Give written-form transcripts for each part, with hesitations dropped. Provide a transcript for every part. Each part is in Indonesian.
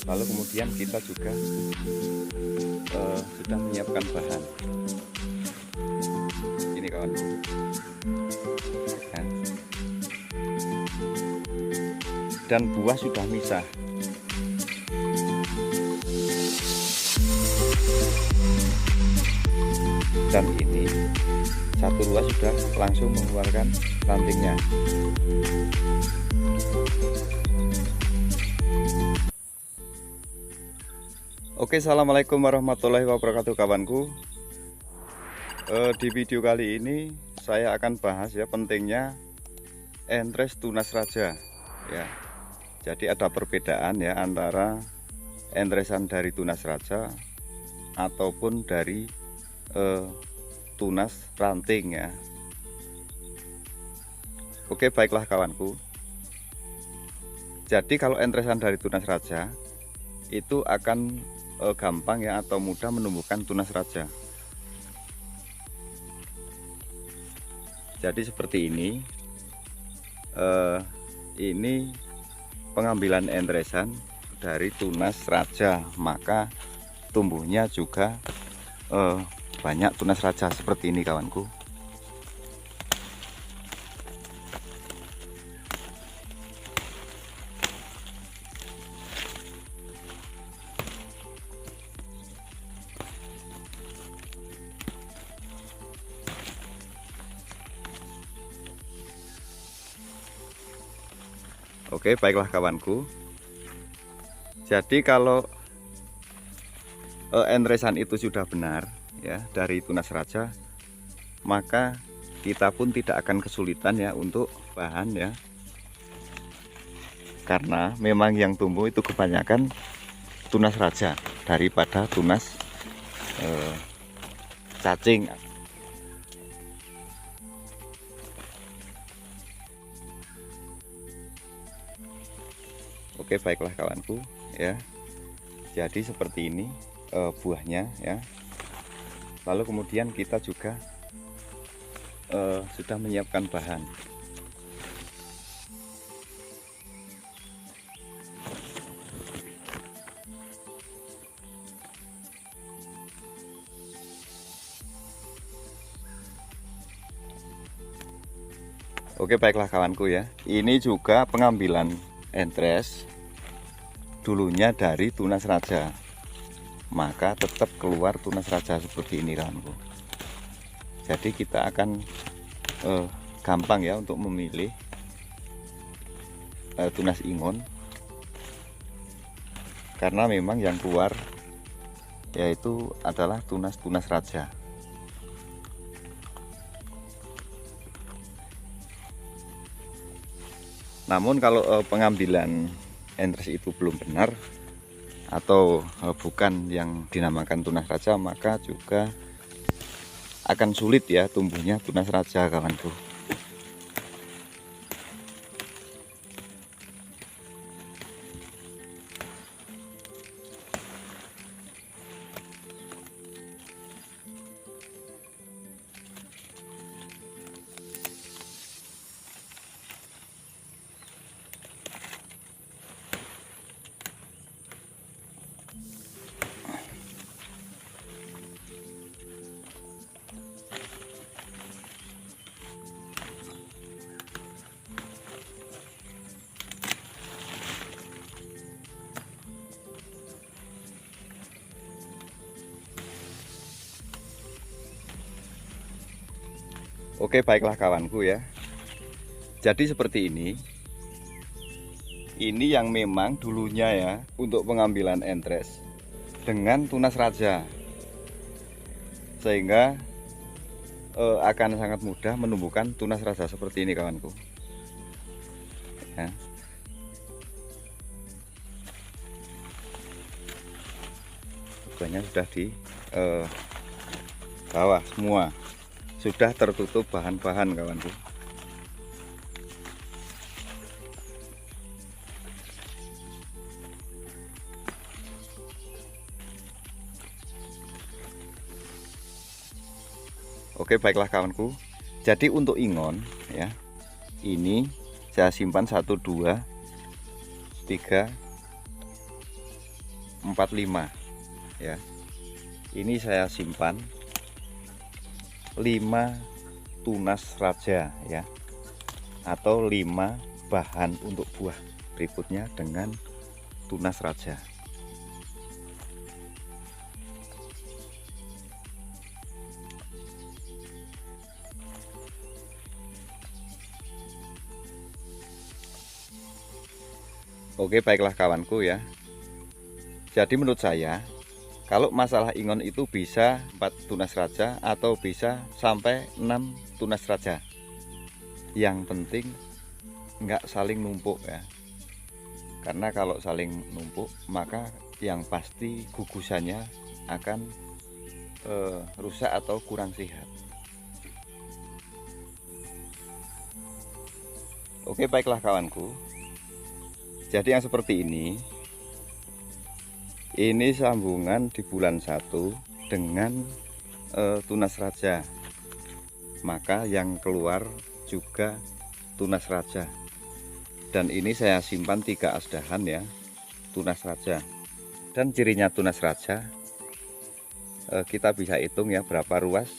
Lalu kemudian kita juga sudah menyiapkan bahan. Ini kawanku. Nah, dan buah sudah misah. Dan ini satu ruas sudah langsung mengeluarkan rantingnya. Oke, assalamualaikum warahmatullahi wabarakatuh kawanku. Di video kali ini saya akan bahas ya pentingnya entres tunas raja ya. Jadi ada perbedaan ya antara entresan dari tunas raja ataupun dari tunas ranting ya. Oke, baiklah kawanku. Jadi kalau entresan dari tunas raja itu akan gampang ya atau mudah menumbuhkan tunas raja. Jadi seperti ini. Ini pengambilan entresan dari tunas raja, maka tumbuhnya juga banyak tunas raja seperti ini kawanku. Oke, baiklah kawanku. Jadi kalau entresan itu sudah benar ya dari tunas raja, maka kita pun tidak akan kesulitan ya untuk bahan ya. Karena memang yang tumbuh itu kebanyakan tunas raja daripada tunas cacing. Oke, baiklah kawanku ya. Jadi seperti ini buahnya ya. Lalu kemudian kita juga sudah menyiapkan bahan. Oke, baiklah kawanku ya. Ini juga pengambilan entres dulunya dari tunas raja, maka tetap keluar tunas raja seperti ini kawanku. Jadi kita akan gampang ya untuk memilih tunas ingon, karena memang yang keluar yaitu adalah tunas-tunas raja. Namun kalau pengambilan entres itu belum benar atau bukan yang dinamakan tunas raja, maka juga akan sulit ya tumbuhnya tunas raja kawanku. Oke, baiklah kawanku ya. Jadi seperti ini. Ini yang memang dulunya ya untuk pengambilan entres dengan tunas raja, sehingga akan sangat mudah menumbuhkan tunas raja seperti ini kawanku ya. Buahnya sudah di bawah semua, sudah tertutup bahan-bahan kawanku. Oke, baiklah kawanku. Jadi untuk ingon ya, ini saya simpan 1, 2, 3, 45 ya. Ini saya simpan 5 tunas raja ya, atau 5 bahan untuk buah berikutnya dengan tunas raja. Oke, baiklah kawanku ya. Jadi menurut saya, kalau masalah ingon itu bisa 4 tunas raja atau bisa sampai 6 tunas raja. Yang penting nggak saling numpuk ya. Karena kalau saling numpuk, maka yang pasti gugusannya akan rusak atau kurang sehat. Oke, baiklah kawanku. Jadi yang seperti ini sambungan di bulan 1 dengan tunas raja. Maka yang keluar juga tunas raja. Dan ini saya simpan 3 asdahan ya, tunas raja. Dan cirinya tunas raja, kita bisa hitung ya berapa ruas,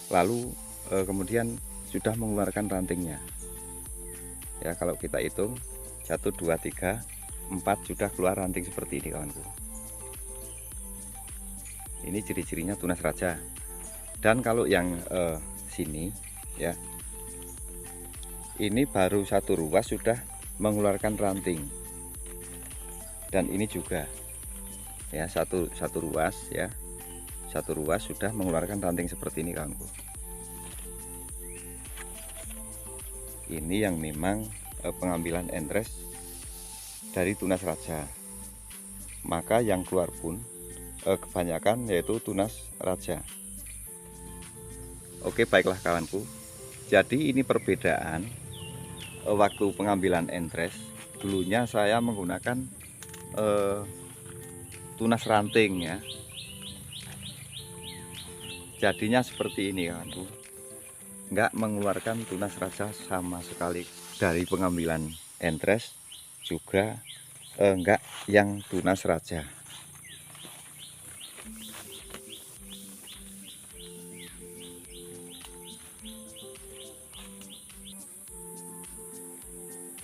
lalu kemudian sudah mengeluarkan rantingnya ya. Kalau kita hitung 1, 2, 3, 4 sudah keluar ranting seperti ini kawanku. Ini ciri-cirinya tunas raja. Dan kalau yang sini ya, ini baru 1 ruas sudah mengeluarkan ranting. Dan ini juga ya, satu ruas ya, 1 ruas sudah mengeluarkan ranting seperti ini kawanku. Ini yang memang pengambilan entres dari tunas raja. Maka yang keluar pun kebanyakan yaitu tunas raja. Oke, baiklah kawanku. Jadi ini perbedaan waktu pengambilan entres. Dulunya saya menggunakan tunas ranting ya. Jadinya seperti ini kawanku, nggak mengeluarkan tunas raja sama sekali. Dari pengambilan entres juga enggak yang tunas raja.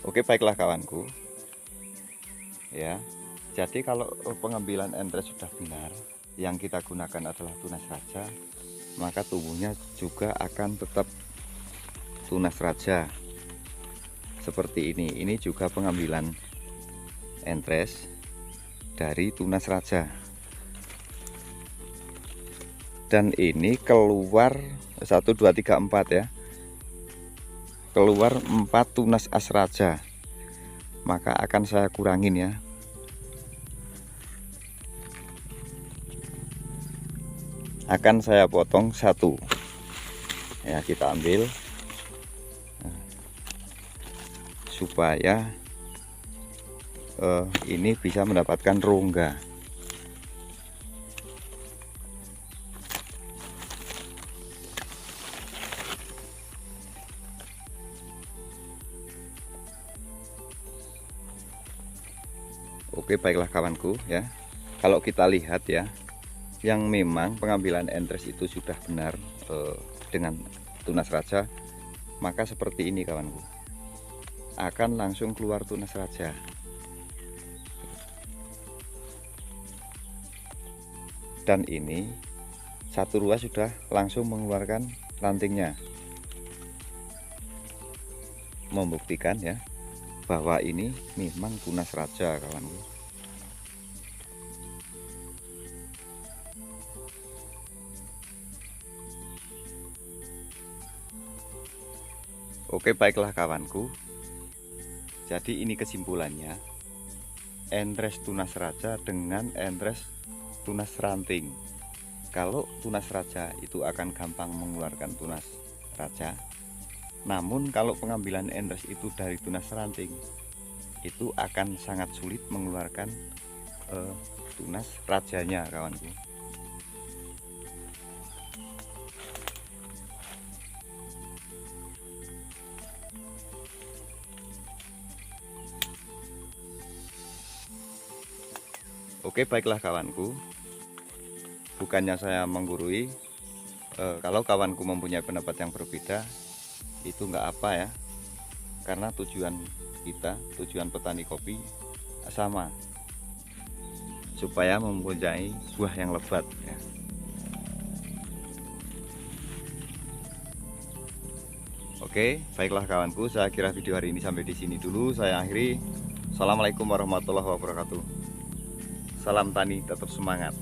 Oke, baiklah kawanku ya. Jadi kalau pengambilan entres sudah benar, yang kita gunakan adalah tunas raja, maka tumbuhnya juga akan tetap tunas raja seperti ini. Ini juga pengambilan entres dari tunas raja. Dan ini keluar 1, 2, 3, 4 ya. Keluar 4 tunas as raja. Maka akan saya kurangin ya. Akan saya potong 1. Ya, kita ambil supaya ini bisa mendapatkan rongga. Oke, baiklah kawanku ya. Kalau kita lihat ya, yang memang pengambilan entres itu sudah benar dengan tunas raja, maka seperti ini kawanku, akan langsung keluar tunas raja. Dan ini 1 ruas sudah langsung mengeluarkan rantingnya, membuktikan ya bahwa ini memang tunas raja kawanku. Oke, baiklah kawanku. Jadi ini kesimpulannya, entres tunas raja dengan entres tunas ranting. Kalau tunas raja itu akan gampang mengeluarkan tunas raja. Namun kalau pengambilan entres itu dari tunas ranting, itu akan sangat sulit mengeluarkan tunas rajanya kawanku. Oke, baiklah kawanku, bukannya saya menggurui. Kalau kawanku mempunyai pendapat yang berbeda, itu nggak apa ya, karena tujuan kita, tujuan petani kopi sama, supaya mempunyai buah yang lebat ya. Oke, baiklah kawanku, saya kira video hari ini sampai di sini dulu. Saya akhiri. Assalamualaikum warahmatullahi wabarakatuh. Salam tani, tetap semangat.